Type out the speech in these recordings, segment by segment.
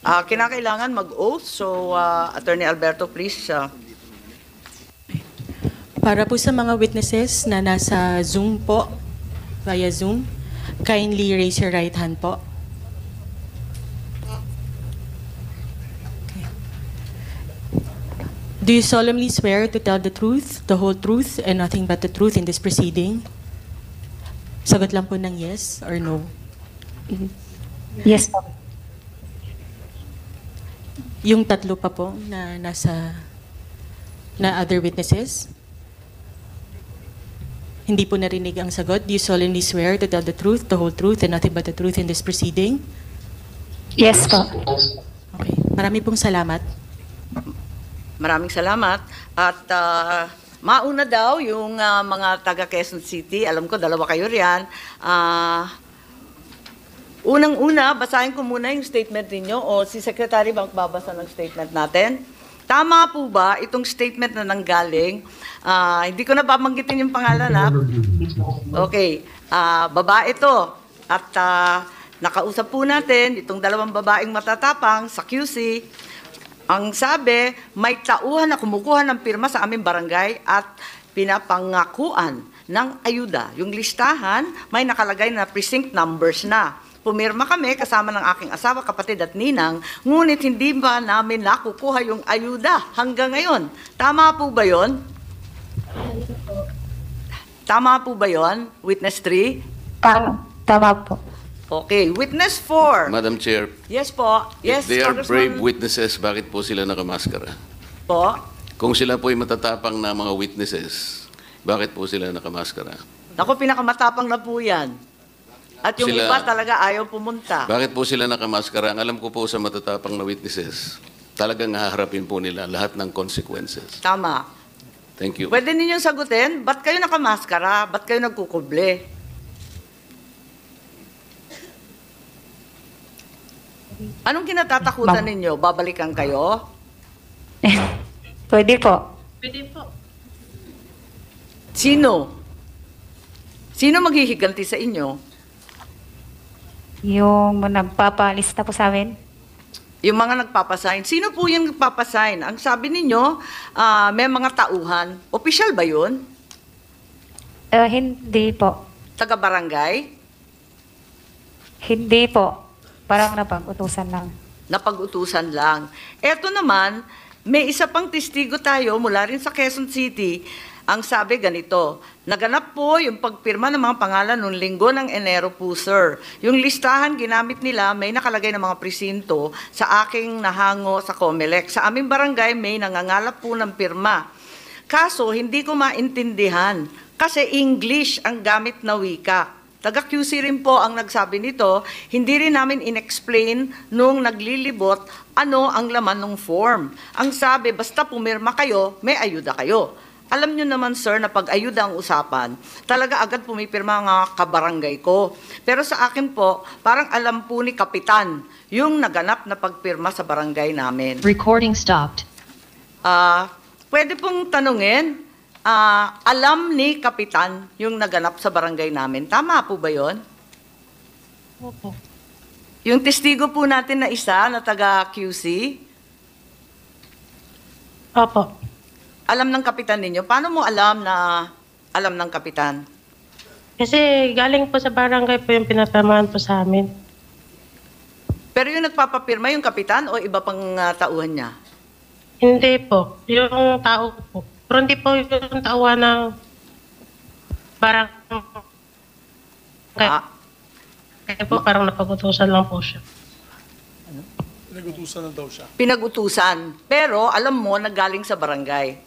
Kinakailangan mag-oath. So, Attorney Alberto, please. Para po sa mga witnesses na nasa Zoom po, via Zoom, kindly raise your right hand po. Okay. Do you solemnly swear to tell the truth, the whole truth, and nothing but the truth in this proceeding? Sagot lang po ng yes or no. Yes po. Yung tatlo pa po na other witnesses? Hindi po narinig ang sagot. Do you solemnly swear to tell the truth, the whole truth, and nothing but the truth in this proceeding? Yes po. Okay. Marami pong salamat. Maraming salamat. At mauna daw yung mga taga Quezon City. Alam ko, dalawa kayo riyan. Unang-una, basahin ko muna yung statement ninyo o si Secretary ba magbabasa ng statement natin? Tama po ba itong statement na nanggaling? Hindi ko na babanggitin yung pangalan ha. Okay, babae ito. At nakausap po natin itong dalawang babaeng matatapang sa QC. Ang sabi, may tauhan na kumukuha ng pirma sa aming barangay at pinapangakuan ng ayuda. Yung listahan, may nakalagay na precinct numbers na. Pumirma kami kasama ng aking asawa, kapatid at ninang, ngunit hindi ba namin nakukuha yung ayuda hanggang ngayon? Tama po ba yon? Tama po ba yon, Witness 3? Tama po. Okay, Witness 4. Madam Chair, Yes po. Yes, if they are Congressman brave witnesses, bakit po sila nakamaskara? po. Kung sila po ay matatapang na mga witnesses, bakit po sila nakamaskara? Naku, pinakamatapang na po yan. At yung Sila- iba talaga ayaw pumunta. Bakit po sila nakamaskara? Ang alam ko po sa matatapang na witnesses, talagang haharapin po nila lahat ng consequences. Tama. Thank you. Pwede ninyong sagutin, ba't kayo nakamaskara? Ba't kayo nagkukuble? Anong kinatatakutan ninyo? Babalikan kayo? Pwede po. Sino? Sino maghihiganti sa inyo? Yung nagpapalista po sa amin. Yung mga nagpapasign. Sino po yung nagpapasign? Ang sabi ninyo, may mga tauhan. Opisyal ba yun? Hindi po. Taga-barangay? Hindi po. Parang napag-utusan lang. Napag-utusan lang. Eto naman, may isa pang testigo tayo mula rin sa Quezon City. Ang sabi ganito, naganap po yung pagpirma ng mga pangalan noong linggo ng Enero po, sir. Yung listahan ginamit nila, may nakalagay ng mga presinto sa aking nahango sa COMELEC. Sa aming barangay, may nangangalap po ng pirma. Kaso, hindi ko maintindihan kasi English ang gamit na wika. Taga-QC rin po ang nagsabi nito, hindi rin namin inexplain nung naglilibot ano ang laman ng form. Ang sabi, basta pumirma kayo, may ayuda kayo. Alam nyo naman, sir, na pag ayuda ang usapan, talaga agad pumipirma ang kabarangay ko. Pero sa akin po, parang alam po ni Kapitan yung naganap na pagpirma sa barangay namin. Recording stopped. Pwede pong tanungin, alam ni Kapitan yung naganap sa barangay namin. Tama po ba yon? Opo. Yung testigo po natin na isa na taga QC, Opo. alam ng Kapitan ninyo. Paano mo alam na alam ng Kapitan? Kasi galing po sa barangay po yung pinapirmahan po sa amin. Pero yung nagpapapirma yung Kapitan o iba pang tauhan niya? Hindi po. Yung tao po. Pero hindi po yung tauhan ng barangay. Kaya po parang napag-utusan lang po siya. Pinag-utusan na daw siya. Pinag-utusan. Pero alam mo na galing sa barangay.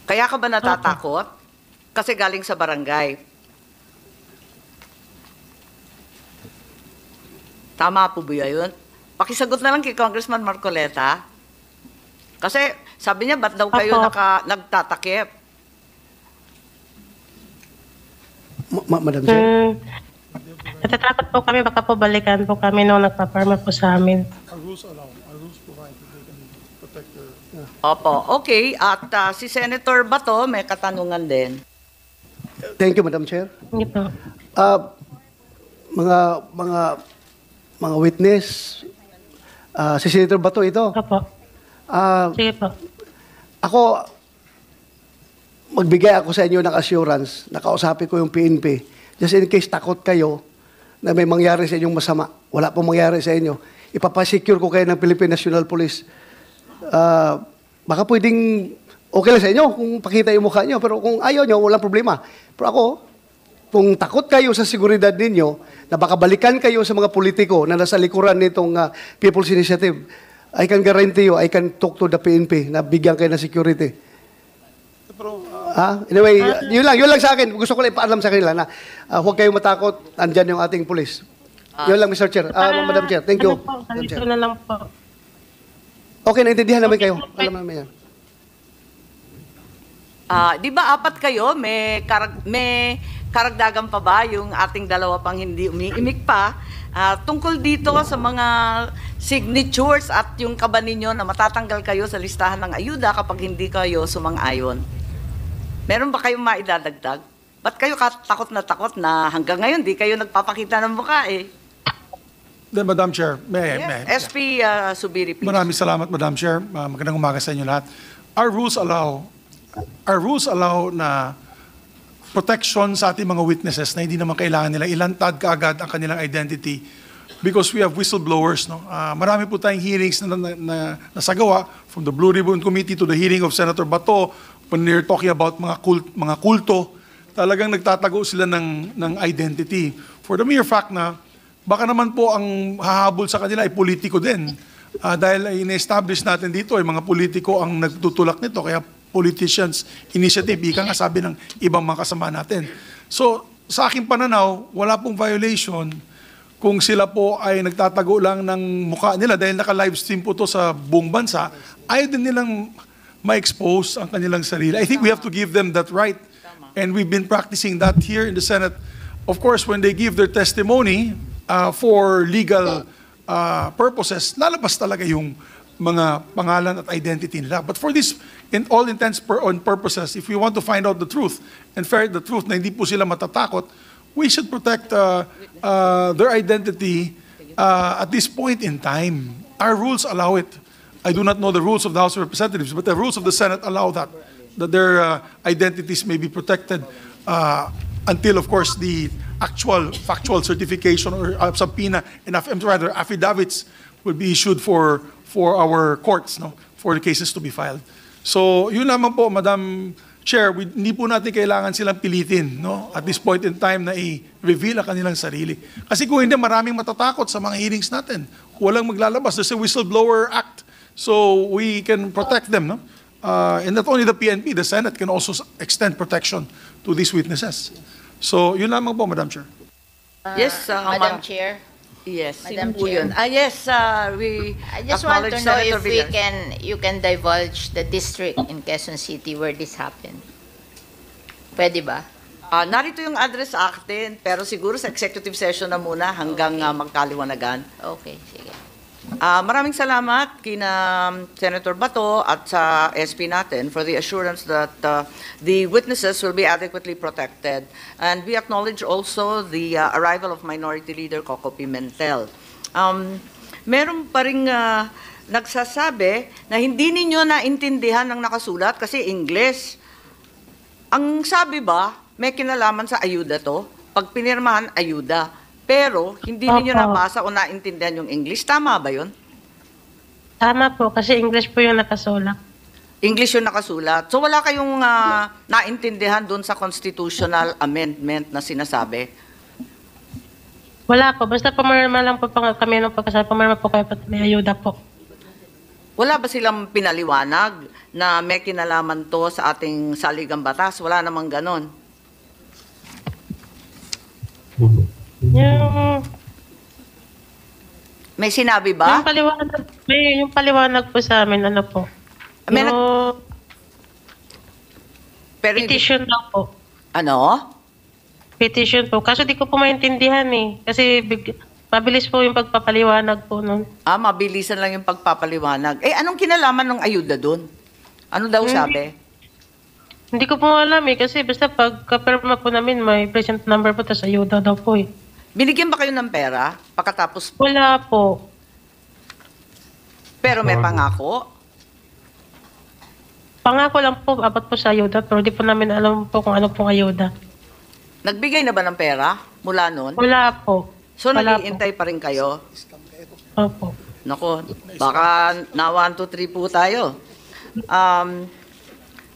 Kaya ka ba natatakot? Kasi galing sa barangay. Tama po ba yun? Pakisagot na lang kay Congressman Marcoleta. Kasi sabi niya, ba't daw kayo nagtatakip? Madam Chair, Natatakot po kami, baka po balikan po kami nung nagpaparma po sa amin. our rules allow, our rules provide that they can protect their... Opo, okay. At si Senator Bato may katanungan din. Thank you, Madam Chair. Hindi po. mga witness, si Senator Bato ito. Opo. Ah, Sige po. ako, magbigay ako sa inyo ng assurance, nakausapin ko yung PNP, just in case takot kayo na may mangyari sa inyong masama. Wala pong mangyari sa inyo. Ipapasecure ko kayo ng Philippine National Police. Baka pwedeng okay lang sa inyo kung pakita yung mukha nyo, pero kung ayaw nyo, walang problema. Pero ako, kung takot kayo sa seguridad ninyo, na baka balikan kayo sa mga politiko na nasa likuran nitong People's Initiative, I can guarantee you, I can talk to the PNP na bigyan kayo ng security. Anyway, yun lang sa akin. Gusto ko lang ipaalam sa kanila na huwag kayong matakot, andyan yung ating police. Yun lang, Mr. Chair. Madam Chair, thank you. Ano po, Madam ganito Chair. na lang po. Okay, naintindihan namin kayo. Alam namin yan. Di ba apat kayo, may karagdagan pa ba yung ating dalawa pang hindi umiimik pa? Tungkol dito sa mga signatures at yung kaba ninyo na matatanggal kayo sa listahan ng ayuda kapag hindi kayo sumang-ayon. Meron ba kayong maidadagdag? Ba't kayo takot na hanggang ngayon di kayo nagpapakita ng mukha eh? Then, Madam Chair, may. SP Subiri, please. Maraming salamat, Madam Chair. Magandang umaga sa inyo lahat. Our rules allow na protection sa ating mga witnesses na hindi naman kailangan nila ilantad kaagad ang kanilang identity because we have whistleblowers. No? Marami po tayong hearings na nasagawa from the Blue Ribbon Committee to the hearing of Senator Bato when they're talking about mga kulto. Talagang nagtatago sila ng identity. For the mere fact na baka naman po ang hahabol sa kanila ay politiko din. Dahil in-establish natin dito ay mga politiko ang nagtutulak nito. Kaya politicians initiative, ika nga sabi ng ibang mga kasama natin. So, sa aking pananaw, wala pong violation kung sila po ay nagtatago lang ng mukha nila dahil naka-livestream po to sa buong bansa, ayaw din nilang ma-expose ang kanilang sarili. I think we have to give them that right. And we've been practicing that here in the Senate. Of course, when they give their testimony for legal purposes, lalabas talaga yung mga pangalan at identity nila. But for this, in all intents and purposes, if we want to find out the truth and ferret the truth na hindi po sila matatakot, we should protect their identity at this point in time. Our rules allow it. I do not know the rules of the House of Representatives, but the rules of the Senate allow that their identities may be protected until, of course, the actual factual certification or subpoena and rather affidavits will be issued for our courts, no, for the cases to be filed. So, yun lamang po, Madam Chair, hindi po natin kailangan silang pilitin, no, at this point in time na i-reveal ang kanilang sarili. Kasi kung hindi, maraming matatakot sa mga hearings natin. Walang maglalabas. There's a whistleblower act. So, we can protect them, no? And not only the PNP, the Senate can also extend protection to these witnesses. So, yun lamang po, Madam Chair. Yes, Madam Chair, Yes, Madam sino po Chair. yun? Yes, we I just want to acknowledge know Senator if Villar. you can divulge the district in Quezon City where this happened. Pwede ba? Narito yung address sa akin, pero siguro sa executive session na muna hanggang magkaliwanagan. Okay, sige. Maraming salamat kina Senator Bato at sa SP natin for the assurance that the witnesses will be adequately protected. And we acknowledge also the arrival of Minority Leader Coco Pimentel. Meron pa ring nagsasabi na hindi ninyo naintindihan ang nakasulat kasi English. Ang sabi ba, may kinalaman sa ayuda to? Pag pinirmahan, ayuda. Pero hindi ninyo Opo. nabasa o naintindihan yung English. Tama ba yun? Tama po, kasi English po yung nakasulat. English yung nakasulat. So wala kayong naintindihan doon sa constitutional amendment na sinasabi? Wala po, basta pumirma lang po kami ng pagkasal, pumirma po kayo, may ayuda po. Wala ba silang pinaliwanag na may kinalaman to sa ating saligang batas? Wala namang ganon. May sinabi ba? Yung paliwanag po sa amin, ano po? May Yung Pero hindi- petition lang po. Ano? Petition po. Kaso di ko po maintindihan eh. Kasi mabilis po yung pagpapaliwanag po nun. Mabilisan lang yung pagpapaliwanag. Anong kinalaman ng ayuda doon? Ano daw sabi? Hindi ko po alam eh. Kasi basta pagkapirma po namin, may present number po, tapos ayuda daw po eh. Binigyan ba kayo ng pera pagkatapos, Wala po. pero may pangako? Pangako lang po, abot po sa ayuda, pero di po namin alam po kung ano pong ayuda. Nagbigay na ba ng pera mula noon? Wala po. So, Wala nag-iintay pa rin kayo? Opo. Nako, baka na 1, 2, 3 po tayo.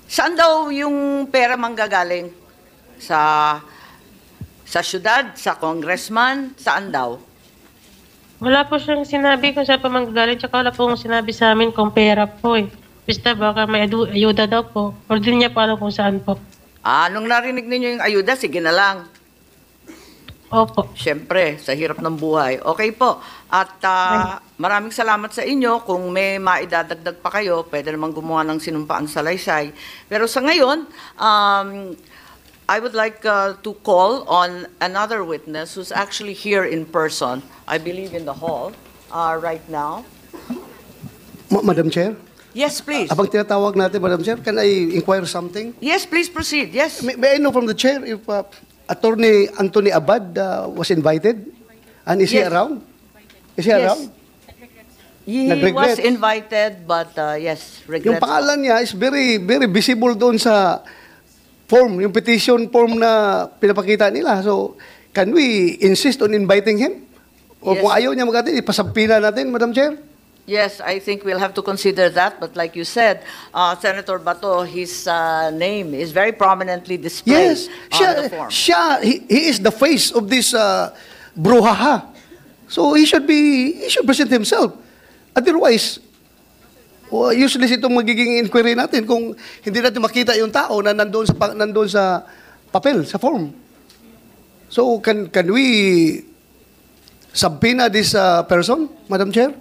Saan daw yung pera manggagaling? Sa syudad, sa congressman, saan daw? Wala po siyang sinabi kung saan pa manggagaling, tsaka wala po sinabi sa amin kung pera po eh. Basta baka may ayuda daw po. Or din niya pa alam kung saan po. Nung narinig ninyo yung ayuda, sige na lang. Opo. Siyempre, sa hirap ng buhay. Okay po. At maraming salamat sa inyo. Kung may maidadagdag pa kayo, pwede naman gumawa ng sinumpaan salaysay. Pero sa ngayon, I would like to call on another witness who's actually here in person. I believe in the hall right now. Madam Chair, Yes, please. abang tinatawag natin, Madam Chair, can I inquire something? Yes, please proceed. Yes. May I know from the chair if Attorney Anthony Abad was invited? And is he Yes. around? Is he Yes. around? He Nag-regret. was invited, but yes, Yung regrets. pangalan niya is very visible doon sa form, yung petition form na pinapakita nila. So, can we insist on inviting him? O Yes. kung ayaw niya mag-attend, ipasampina natin, Madam Chair? Yes, I think we'll have to consider that. But like you said, Senator Bato, his name is very prominently displayed Yes, on the form. he is the face of this brouhaha. So he should present himself. Otherwise, usually itong magiging inquiry natin kung hindi natin makita yung tao na nandoon sa papel, sa form. So can we subpoena this person, Madam Chair?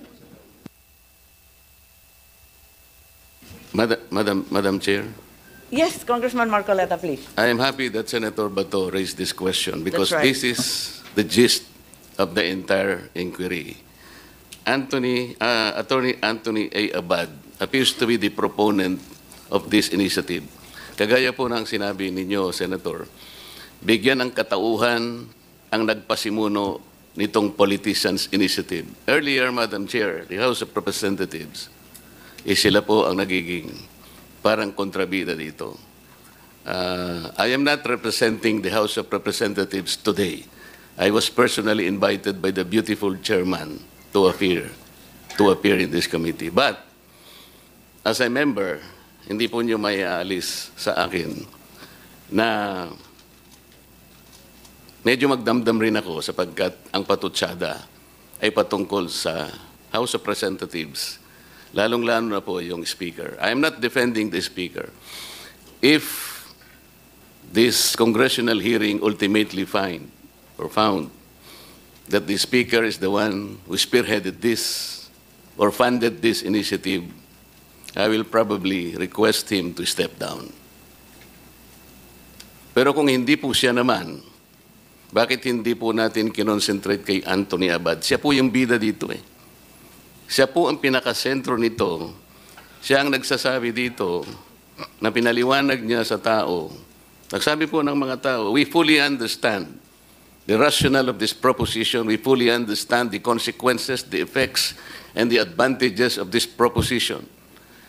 Madam Chair, Yes, Congressman Marcoleta, please. I am happy that Senator Bato raised this question because That's right. this is the gist of the entire inquiry. Attorney Anthony A. Abad appears to be the proponent of this initiative. Kagaya po ng sinabi ninyo, Senator, bigyan ng katauhan ang nagpasimuno nitong Politicians Initiative. Earlier, Madam Chair, the House of Representatives, sila po ang nagiging parang kontrabida dito. I am not representing the House of Representatives today. I was personally invited by the beautiful chairman to appear in this committee. But, as a member, hindi po nyo may aalis sa akin na medyo magdamdam rin ako sapagkat ang patutsada ay patungkol sa House of Representatives, lalong-lalo na po yung speaker. I am not defending the speaker. If this congressional hearing ultimately found that the speaker is the one who spearheaded this or funded this initiative, I will probably request him to step down. Pero kung hindi po siya naman, bakit hindi po natin kinonsentrate kay Anthony Abad? Siya po yung bida dito eh. Siya po ang pinakasentro nito. Siya ang nagsasabi dito na pinaliwanag niya sa tao. Nagsabi po ng mga tao, we fully understand the rationale of this proposition. We fully understand the consequences, the effects, and the advantages of this proposition.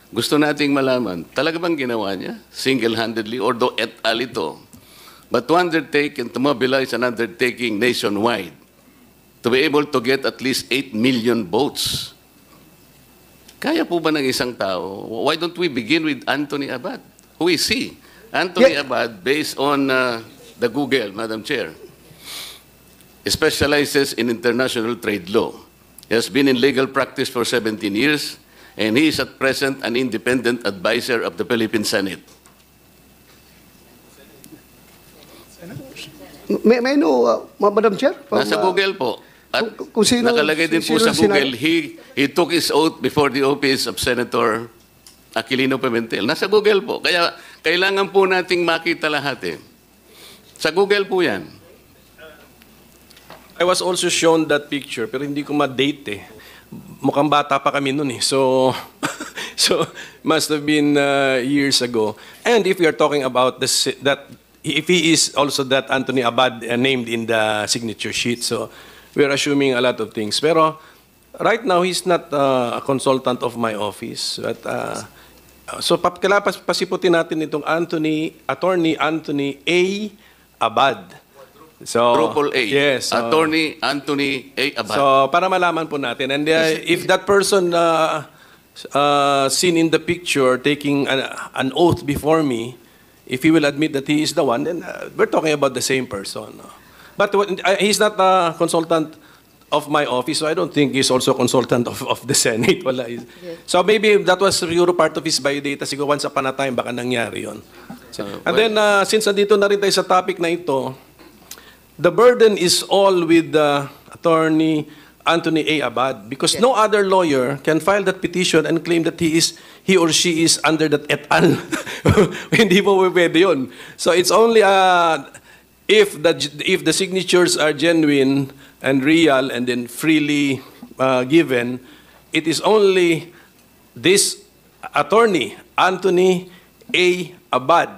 Gusto nating malaman, talaga bang ginawa niya? Single-handedly, although et al. Ito. But to undertake and to mobilize an undertaking nationwide, to be able to get at least 8 million votes, kaya po ba ng isang tao? Why don't we begin with Anthony Abad? Who is he? Anthony Abad, based on the Google, Madam Chair, specializes in international trade law. He has been in legal practice for 17 years, and he is at present an independent advisor of the Philippine Senate. May I know, Madam Chair? from, Nasa Google po. At kung sino- nakalagay din po sino sa sinabi? Google, he took his oath before the office of Senator Aquilino Pimentel. Nasa Google po. Kaya kailangan po nating makita lahat eh. Sa Google po yan. I was also shown that picture, pero hindi ko ma-date eh. Mukhang bata pa kami nun eh. So, so must have been years ago. And if we are talking about that if he is also that Anthony Abad named in the signature sheet. So we're assuming a lot of things. Pero right now, he's not a consultant of my office. But, so kailangan pasiputin natin itong Attorney Anthony A. Abad. So, Triple A. Yes. Attorney Anthony A. Abad. So, para malaman po natin. And if that person seen in the picture taking an oath before me, if he will admit that he is the one, then we're talking about the same person. But he's not a consultant of my office, so I don't think he's also a consultant of the Senate. Wala. So maybe that was siguro part of his biodata. Siguro once upon a time, baka nangyari yun. And then, since nandito na rin tayo sa topic na ito, the burden is all with Attorney Anthony A. Abad because no other lawyer can file that petition and claim that he or she is under that et al. Hindi po pwede yun. So it's only if the signatures are genuine and real and then freely given, it is only this attorney, Anthony A. Abad,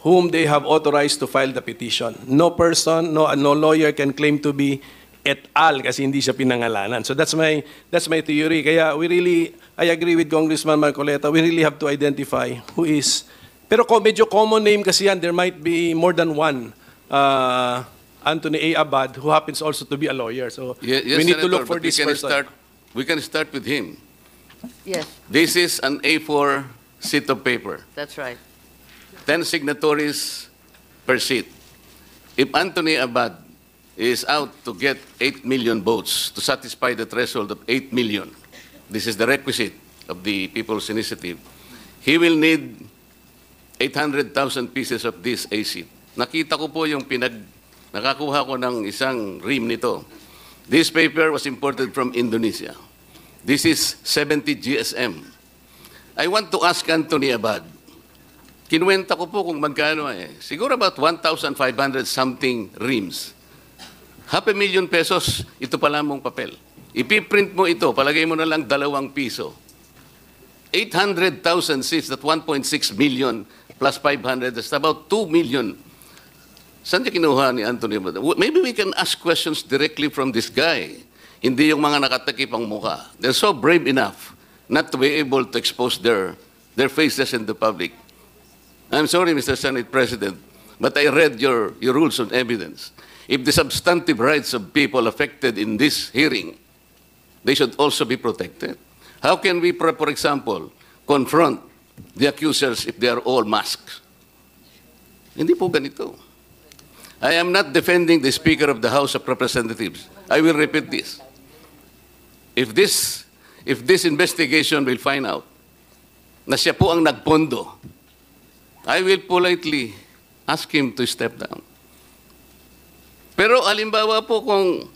whom they have authorized to file the petition. No person, no lawyer can claim to be et al. Kasi hindi siya pinangalanan. So that's my theory. Kaya I agree with Congressman Marcoleta, we really have to identify who is. Pero medyo common name kasi yan, there might be more than one Anthony A. Abad who happens also to be a lawyer. So Yes, we need to Senator, look for but this person. We can start with him. Yes, This is an A4 sheet of paper. that's right. 10 signatories per sheet. If Anthony Abad is out to get 8 million votes to satisfy the threshold of 8 million, this is the requisite of the People's Initiative, he will need 800,000 pieces of this A sheet. Nakita ko po yung nakakuha ko ng isang ream nito. This paper was imported from Indonesia. This is 70 GSM. I want to ask Anthony Abad, kinuwenta ko po kung magkano siguro about 1,500 something reams. 500,000 pesos, ito pala mong papel. Ipiprint mo ito, palagay mo na lang 2 piso. 800,000 seats, that 1.6 million plus 500, that's about 2 million. Saan niya kinuha ni Anthony Abad? Maybe we can ask questions directly from this guy. Hindi yung mga nakatakip ang mukha. They're so brave enough not to be able to expose their faces in the public. I'm sorry, Mr. Senate President, but I read your rules on evidence. If the substantive rights of people affected in this hearing, they should also be protected. How can we, for example, confront the accusers if they are all masked? Hindi po ganito. I am not defending the Speaker of the House of Representatives. I will repeat this. If this investigation will find out na siya po ang nagpondo, I will politely ask him to step down. Pero alimbawa po kung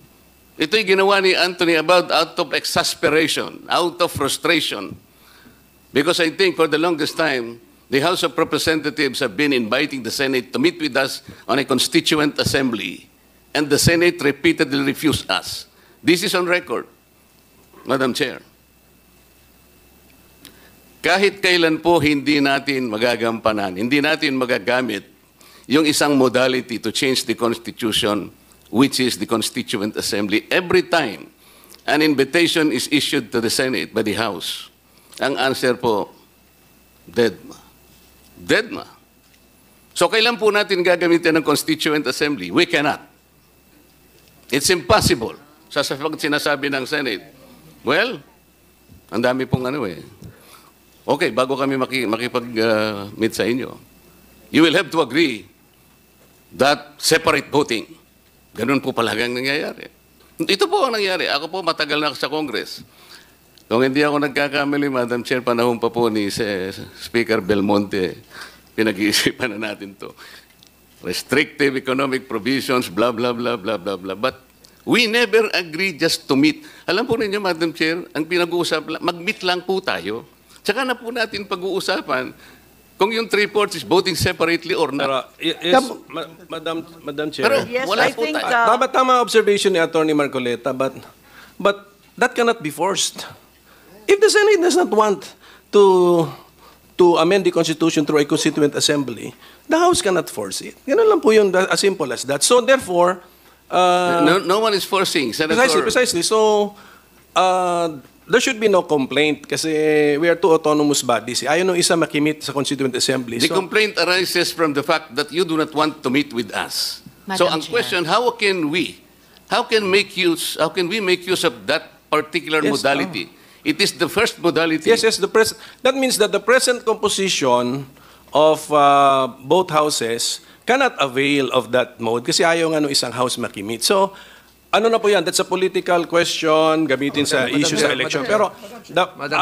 ito'y ginawa ni Anthony Abad out of exasperation, out of frustration, because I think for the longest time, the House of Representatives have been inviting the Senate to meet with us on a constituent assembly, and the Senate repeatedly refused us. This is on record, Madam Chair. Kahit kailan po hindi natin magagampanan, hindi natin magagamit yung isang modality to change the Constitution, which is the Constituent Assembly. Every time an invitation is issued to the Senate by the House, ang answer po, deadma. Deadma. So kailan po natin gagamitin ng Constituent Assembly? We cannot. It's impossible. Sa sinasabi ng Senate, well, ang dami pong Okay, bago kami makipag-meet sa inyo, you will have to agree that separate voting. Ganun po palagang nangyayari. Ito po ang nangyayari. Ako po matagal na sa Congress. Kung hindi ako nagkakamali, Madam Chair, panahon pa po ni Speaker Belmonte, pinag-iisipan na natin to. Restrictive economic provisions, blah, blah, blah, blah, blah, blah. But we never agree just to meet. Alam po ninyo, Madam Chair, ang pinag-uusap, mag-meet lang po tayo. Tsaka na po natin pag-uusapan kung yung 3/4 is voting separately or not. Yes, Madam Chair. Pero Yes, wala I po think, tayo. Tama observation ni Attorney Marcoleta, but that cannot be forced. If the Senate does not want to amend the Constitution through a constituent assembly, the House cannot force it. Ganun lang po yun, as simple as that. So therefore, No one is forcing, Senator. precisely. So, there should be no complaint kasi we are two autonomous bodies. Ayaw nung isa makimit sa Constituent Assembly. The So, complaint arises from the fact that you do not want to meet with us. So Madam ang Chair. question, how can we make use of that particular Yes, modality? It is the first modality. yes, that means that the present composition of both houses cannot avail of that mode kasi ayaw nga nung isang house makimit. So, ano na po yan? That's a political question, gamitin sa issue sa election. Pero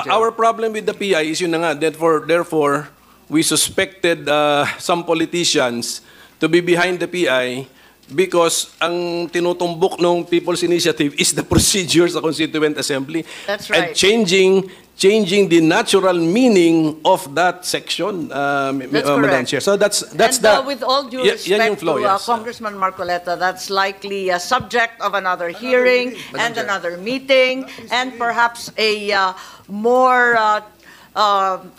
our problem with the PI is yun na nga. Therefore, we suspected some politicians to be behind the PI because ang tinutumbok ng People's Initiative is the procedure sa Constituent Assembly. That's And right. changing the natural meaning of that section, That's Madam correct. Chair. So that's And the... with all due yan respect yung flow, to yes. Congressman Marcoleta, that's likely a subject of another hearing and another meeting and perhaps a more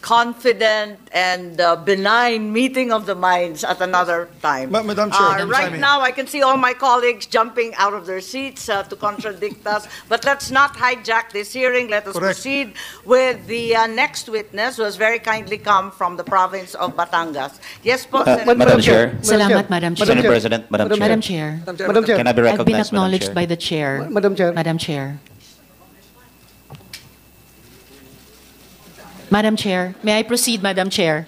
confident and benign meeting of the minds at another time. Madam Chair, if I Right may. now, I can see all my colleagues jumping out of their seats to contradict us, but let's not hijack this hearing. Let us Correct. proceed with the next witness, who has very kindly come from the province of Batangas. Yes, po, Senator. Madam Chair. Salamat, Madam Chair. Madam President, Madam Chair. Madam Chair. Madam Chair. Can I be I've been recognized, Madam acknowledged Chair? by the Chair. Madam Chair. Madam Chair. Madam Chair, may I proceed, Madam Chair?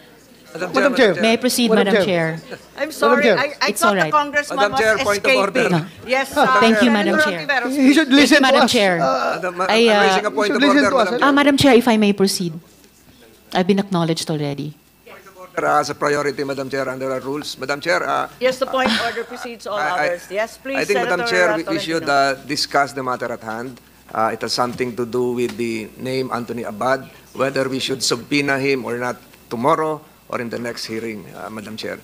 Madam Chair. May I proceed, Madam Chair? I'm sorry, Chair. I It's thought all right. the congressman Madam was Chair, point of order. escaping. No. Yes, Thank you, Madam Senator Chair. Ontiveros, He should Thank listen you, to Madam us. Chair. I'm I, raising a point you of should listen order, to us, Madam Chair. Madam Chair, if I may proceed. I've been acknowledged already. As a priority, Madam Chair, under our rules. Madam Chair, Yes, the point order precedes all others. Yes, please, I think, Madam Senator Chair, we should Tolentino. discuss the matter at hand. It has something to do with the name Anthony Abad, whether we should subpoena him or not tomorrow or in the next hearing, Madam Chair.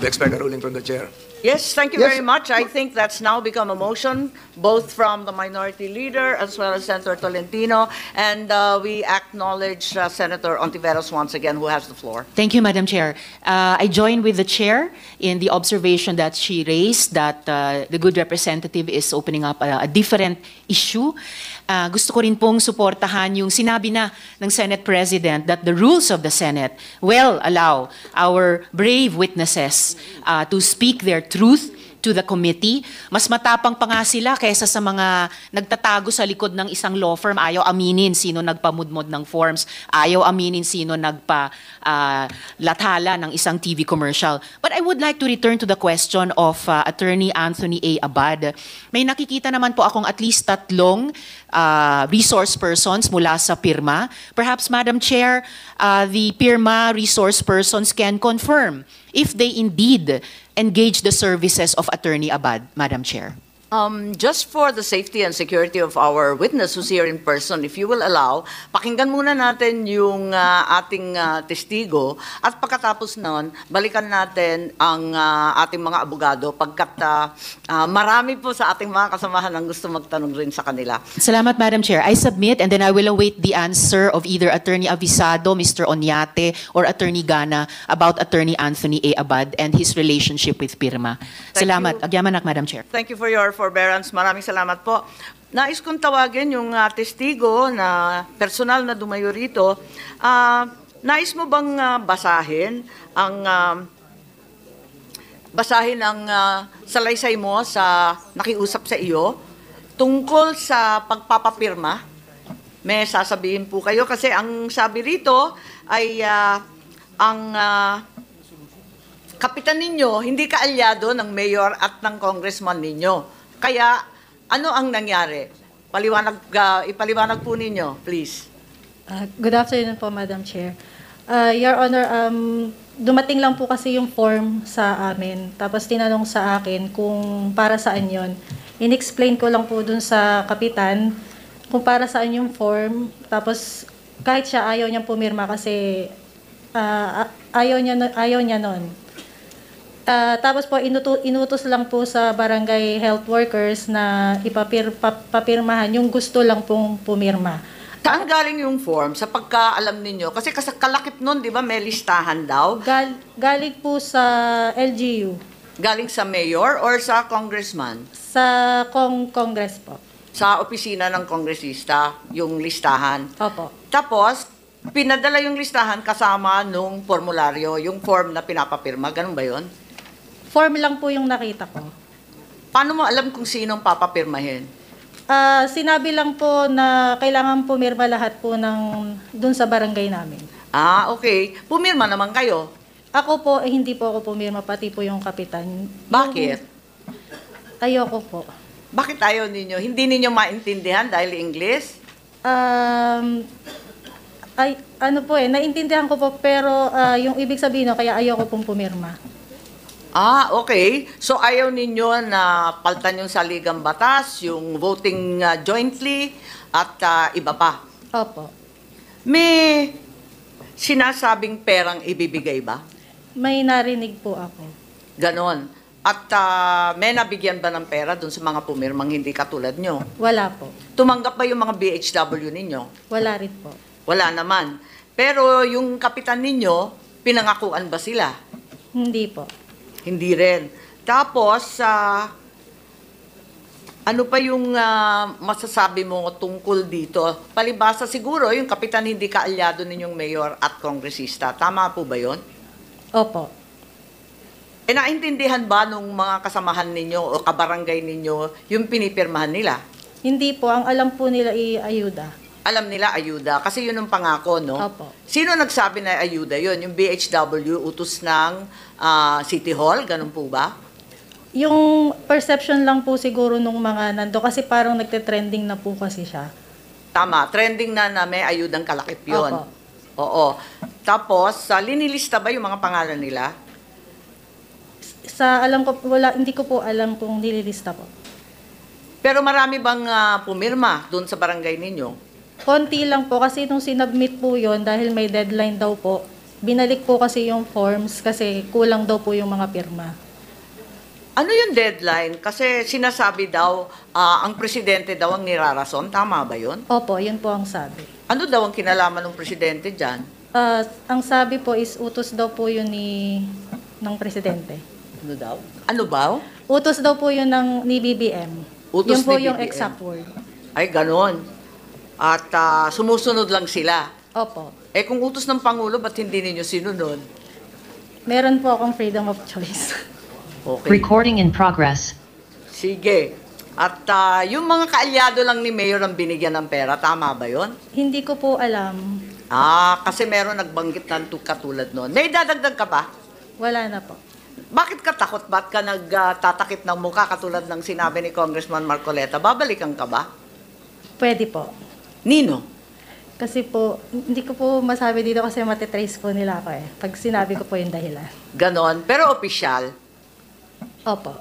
We expect a ruling from the Chair. Yes, thank you Yes. very much. I think that's now become a motion, both from the minority leader as well as Senator Tolentino, and we acknowledge Senator Ontiveros once again, who has the floor. Thank you, Madam Chair. I join with the Chair in the observation that she raised that the good representative is opening up a different issue. Gusto ko rin pong suportahan yung sinabi na ng Senate President that the rules of the Senate will allow our brave witnesses to speak their truth to the committee. Mas matapang pa nga sila kaysa sa mga nagtatago sa likod ng isang law firm. Ayaw aminin sino nagpamudmod ng forms. Ayaw aminin sino lathala ng isang TV commercial. But I would like to return to the question of Attorney Anthony A. Abad. May nakikita naman po akong at least 3 resource persons mula sa PIRMA. Perhaps, Madam Chair, the PIRMA resource persons can confirm if they indeed engage the services of Attorney Abad, Madam Chair. Just for the safety and security of our witness who's here in person, if you will allow, pakinggan muna natin yung ating testigo at pagkatapos nun, balikan natin ang ating mga abogado pagkat marami po sa ating mga kasamahan ang gusto magtanong rin sa kanila. Salamat, Madam Chair. I submit and then I will await the answer of either Attorney Avisado, Mr. Onyate, or Attorney Gana about Attorney Anthony A. Abad and his relationship with PIRMA. Thank Salamat. you. Agyamanak, Madam Chair. Thank you for your forbearance. Maraming salamat po. Nais kong tawagin yung testigo na personal na dumayo rito. Nais mo bang basahin ang salaysay mo sa nakiusap sa iyo tungkol sa pagpapapirma? May sasabihin po kayo kasi ang sabi rito ay ang kapitan ninyo hindi kaalyado ng mayor at ng congressman ninyo. Kaya, ano ang nangyari? Ipaliwanag po ninyo, please. Good afternoon po, Madam Chair. Your Honor, dumating lang po kasi yung form sa amin. Tapos tinanong sa akin kung para saan yon. In-explain ko lang po dun sa kapitan kung para saan yung form. Tapos kahit siya ayaw niyang pumirma kasi ayaw niya nun. Tapos po, inutos lang po sa barangay health workers na papirmahan yung gusto lang pong pumirma. Saan galing yung form? Sa pagkaalam ninyo? Kasi kalakip nun, di ba, may listahan daw. Galing po sa LGU, Galing sa mayor or sa congressman? sa Congress po. Sa opisina ng kongresista, yung listahan. Opo. Tapos, pinadala yung listahan kasama nung formularyo, yung form na pinapapirma. Ganun ba yun? Form lang po yung nakita ko. Paano mo alam kung sinong papapirmahin? Sinabi lang po na kailangan pumirma lahat po dun sa barangay namin. Ah, okay. Pumirma naman kayo. Ako po, hindi po ako pumirma, pati po yung kapitan. Bakit? Ayoko po. Bakit ayaw ninyo? Hindi ninyo maintindihan dahil English? Ano po naintindihan ko po, pero yung ibig sabihin, kaya ayoko pong pumirma. Ah, okay. So ayaw ninyo na paltan yung saligang batas, yung voting jointly, at iba pa. Opo. May sinasabing perang ibibigay ba? May narinig po ako. Ganon. At may nabigyan ba ng pera dun sa mga pumirmang hindi katulad nyo? Wala po. Tumanggap ba yung mga BHW ninyo? Wala rin po. Wala naman. Pero yung kapitan ninyo, pinangakuan ba sila? Hindi po. Hindi rin. Tapos, ano pa yung masasabi mo tungkol dito? Palibasa siguro, yung kapitan hindi kaalyado ninyong mayor at kongresista. Tama po ba yun? Opo. Naintindihan ba nung mga kasamahan ninyo o kabarangay ninyo yung pinipirmahan nila? Hindi po. Ang alam po nila ayuda. Alam nila ayuda kasi yun ang pangako, no? Opo. Sino nagsabi na ayuda yun? Yung BHW, utos ng City Hall? Ganun po ba? Yung perception lang po siguro nung mga nando, kasi parang nagte-trending na po kasi siya. Tama. Trending na may ayudang kalakip yun. Opo. Oo. Tapos, linilista ba yung mga pangalan nila? Sa alam ko, hindi ko po alam kung nililista po. Pero marami bang pumirma doon sa barangay ninyo? Konti lang po kasi nung sinubmit po yon dahil may deadline daw po, binalik po kasi yung forms kasi kulang daw po yung mga pirma. Ano yung deadline? Kasi sinasabi daw, ang presidente daw ang nirarason. Tama ba yun? Opo, yun po ang sabi. Ano daw ang kinalaman ng presidente dyan? Ang sabi po is utos daw po yun ng presidente. Ano daw? Ano ba? Utos daw po yun ni BBM. Utos yun po ni yung BBM. exact word. Ay, ganon. At sumusunod lang sila. Opo. Kung utos ng Pangulo, ba't hindi ninyo sinunod? Meron po akong freedom of choice. Okay. Recording in progress. Sige. At yung mga kaalyado lang ni Mayor ang binigyan ng pera, tama ba yon? Hindi ko po alam. Kasi meron nagbanggit ng katulad nun. May dadagdag ka pa? Wala na po. Bakit ka takot? Ba't ka nagtatakip ng mukha katulad ng sinabi ni Congressman Marcoleta? Babalikan ka ba? Pwede po. Nino? Kasi po, hindi ko po masabi dito kasi matitrace po nila ako pag sinabi ko po yung dahilan. Ganon. Pero opisyal, Opo.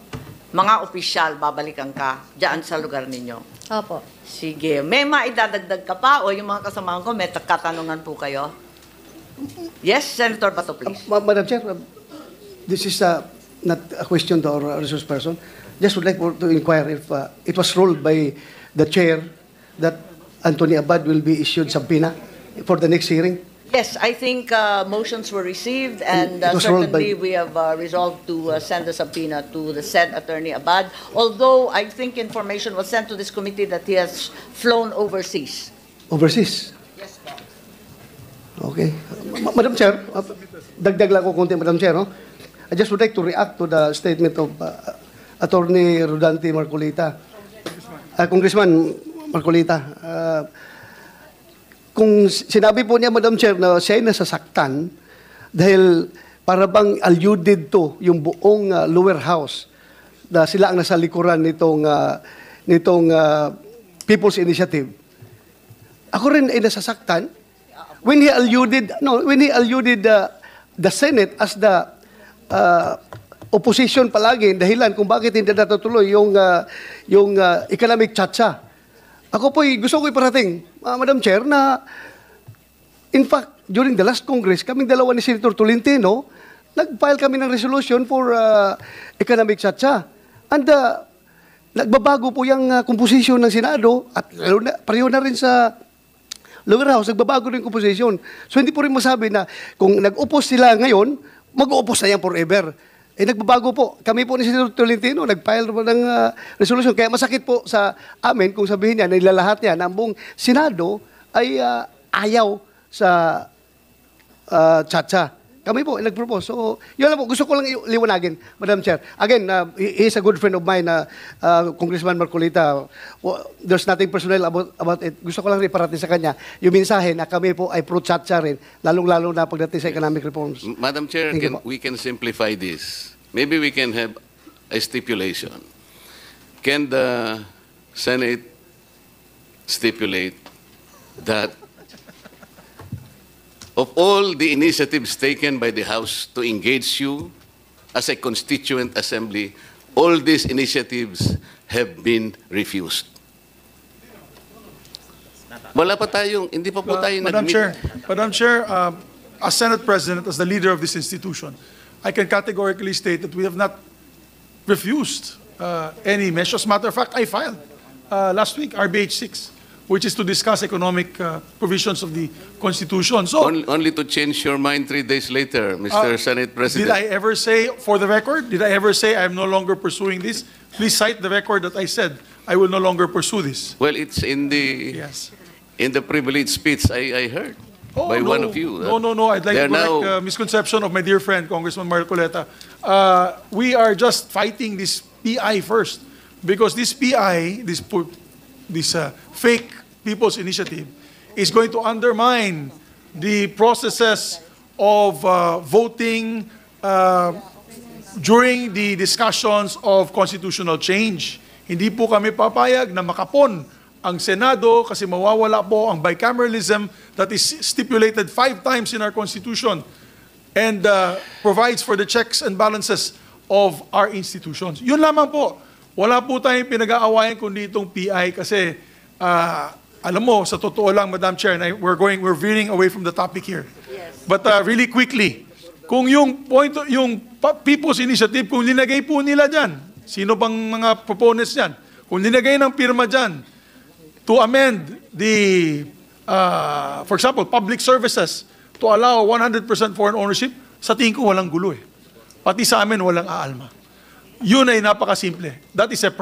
mga opisyal, babalikan ka dyan sa lugar ninyo. Opo. Sige. May maidadagdag ka pa o yung mga kasamahan ko, may katanungan po kayo? Yes, Senator Bato, please. Madam Chair, this is not a question to our resource person. Just would like to inquire if it was ruled by the chair that Anthony Abad will be issued subpoena for the next hearing. Yes, I think motions were received and It was rolled certainly by- we have resolved to send a subpoena to the said Attorney Abad, although I think information was sent to this committee that he has flown overseas. Overseas. Yes, po. Okay. Madam Chair, dagdag lang ko konti, Madam Chair. No? I just would like to react to the statement of Attorney Rodante Marcolita. Congressman Marcolita. Kung sinabi po niya, Madam Chair, na siya ay nasasaktan dahil para bang alluded to yung buong lower house na sila ang nasa likuran nitong People's Initiative. Ako rin ay nasasaktan when he alluded the Senate as the opposition palagi dahilan kung bakit hindi natutuloy yung economic chacha. Ako po gusto ko iparating, Madam Chair, na in fact, during the last Congress, kaming dalawa ni Senator Tolentino, nag-file kami ng resolution for economic chacha. And nagbabago po yung komposisyon ng Senado at pareho na rin sa lower house, nagbabago rin composition. So hindi po rin masabi na kung nag-upos sila ngayon, mag-uupos na yan forever. Nagbabago po. Kami po ni Senator Tolentino, nag-file po ng resolution. Kaya masakit po sa amin kung sabihin niya, nilalahat niya na ang buong Senado ay ayaw sa Chacha. Kami po, nag-propose. So, yun lang po. Gusto ko lang liwanagin, Madam Chair. Again, he is a good friend of mine, Congressman Marcolita. There's nothing personal about it. Gusto ko lang iparating sa kanya yung mensahe na kami po ay pro-Chacha rin, lalong-lalo na pagdating sa economic reforms. Madam Chair, we can simplify this. Maybe we can have a stipulation. Can the Senate stipulate that of all the initiatives taken by the House to engage you as a constituent assembly, all these initiatives have been refused? Wala pa tayong, hindi pa po tayo Madam nag-meet. Madam Chair, as Senate President, as the leader of this institution, I can categorically state that we have not refused any measure. As a matter of fact, I filed last week RBH 6, which is to discuss economic provisions of the Constitution. So, Only to change your mind 3 days later, Mr. Senate President. did I ever say, for the record, did I ever say I'm no longer pursuing this? Please cite the record that I said I will no longer pursue this. Well, it's in the Yes. in the privilege speech I heard by no. one of you. No. I'd like They're to correct now- misconception of my dear friend, Congressman Marcoleta. We are just fighting this PI first. Because this PI, this fake People's Initiative, is going to undermine the processes of voting during the discussions of constitutional change. Hindi po kami papayag na makapon ang Senado kasi mawawala po ang bicameralism that is stipulated 5 times in our Constitution and provides for the checks and balances of our institutions. Yun lamang po. Wala po tayong pinag-aawayan kundi itong PI kasi alam mo, sa totoo lang, Madam Chair, we're veering away from the topic here. Yes. But really quickly, kung yung People's Initiative, kung linagay po nila dyan, sino bang mga proponents dyan? Kung linagay ng pirma dyan, to amend the, for example, public services, to allow 100% foreign ownership, sa tingin ko walang gulo eh. Pati sa amin walang aalma. Yun ay napakasimple. That is a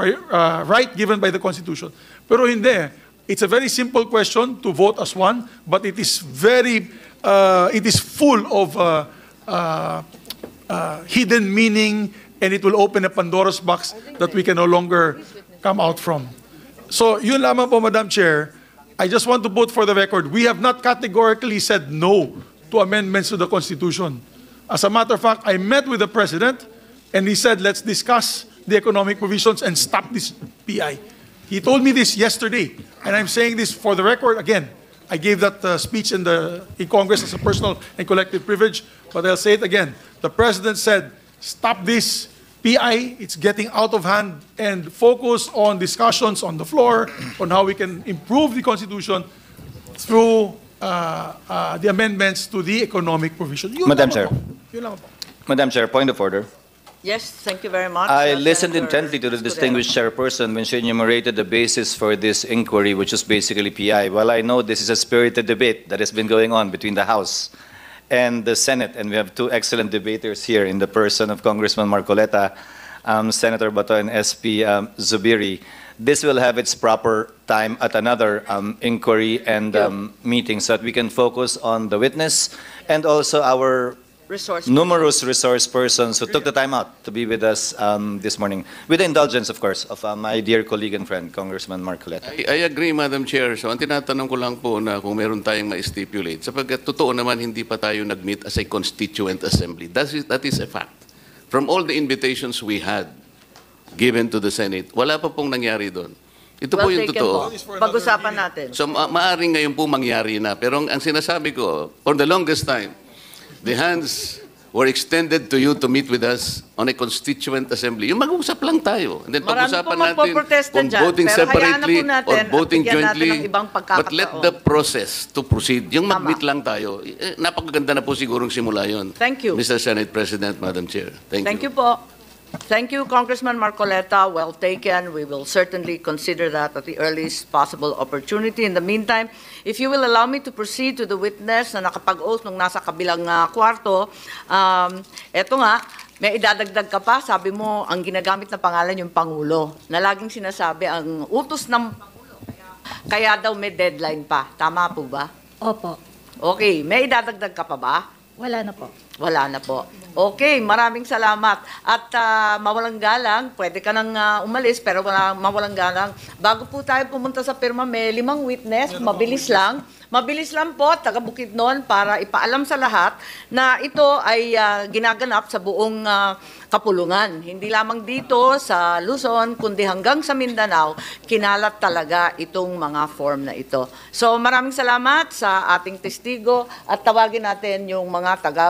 right given by the Constitution. Pero hindi. It's a very simple question to vote as one, but it is full of hidden meaning, and it will open a Pandora's box that we can no longer come out from. So, yun lamang po, Madam Chair. I just want to put for the record, we have not categorically said no to amendments to the Constitution. As a matter of fact, I met with the President, and he said, let's discuss the economic provisions and stop this PI. He told me this yesterday, and I'm saying this for the record again. I gave that speech in Congress as a personal and collective privilege, but I'll say it again. The President said, stop this PI, it's getting out of hand, and focus on discussions on the floor on how we can improve the Constitution through the amendments to the economic provision. Madam Chair. Yun lang po. Madam Chair, point of order. Yes, thank you very much. I listened Senator intently to the Escudero. distinguished chairperson when she enumerated the basis for this inquiry, which is basically PI. Well, I know this is a spirited debate that has been going on between the House and the Senate, and we have 2 excellent debaters here in the person of Congressman Marcoleta, Senator Bato, and SP Zubiri. This will have its proper time at another inquiry and meeting so that we can focus on the witness and also our numerous resource persons who took the time out to be with us this morning. With the indulgence, of course, of my dear colleague and friend, Congressman Marcoleta. I agree, Madam Chair. So, ang tinatanong ko lang po na kung meron tayong ma-stipulate, sapagkat totoo naman hindi pa tayo nag-meet as a constituent assembly. That is a fact. From all the invitations we had given to the Senate, wala pa pong nangyari doon. Ito po yung totoo. Pag-usapan natin. So, maaring ngayon po mangyari na. Pero ang sinasabi ko, for the longest time, the hands were extended to you to meet with us on a constituent assembly. Yung mag-usap lang tayo. And then pag-usapan natin kung voting separately or voting jointly. But let the process to proceed. Yung mag-meet lang tayo. Napakaganda na po sigurong simula yun. Thank you. Mr. Senate President, Madam Chair. Thank you. Thank you po. Thank you, Congressman Marcoleta. Well taken. We will certainly consider that at the earliest possible opportunity. In the meantime, if you will allow me to proceed to the witness na nakapag-oath nung nasa kabilang kwarto, eto nga, may idadagdag ka pa. Sabi mo, ang ginagamit na pangalan yung Pangulo, na laging sinasabi ang utos ng Pangulo. Kaya daw may deadline pa. Tama po ba? Opo. Okay, may idadagdag ka pa ba? Wala na po. Wala na po. Okay, maraming salamat. At mawalang galang, pwede ka nang umalis, pero mawalang galang. Bago po tayo pumunta sa pirma, may 5 witness, mabilis lang. Mabilis lang po, taga Bukidnon, para ipaalam sa lahat na ito ay ginaganap sa buong kapulungan. Hindi lamang dito sa Luzon, kundi hanggang sa Mindanao, kinalat talaga itong mga form na ito. So maraming salamat sa ating testigo at tawagin natin yung mga taga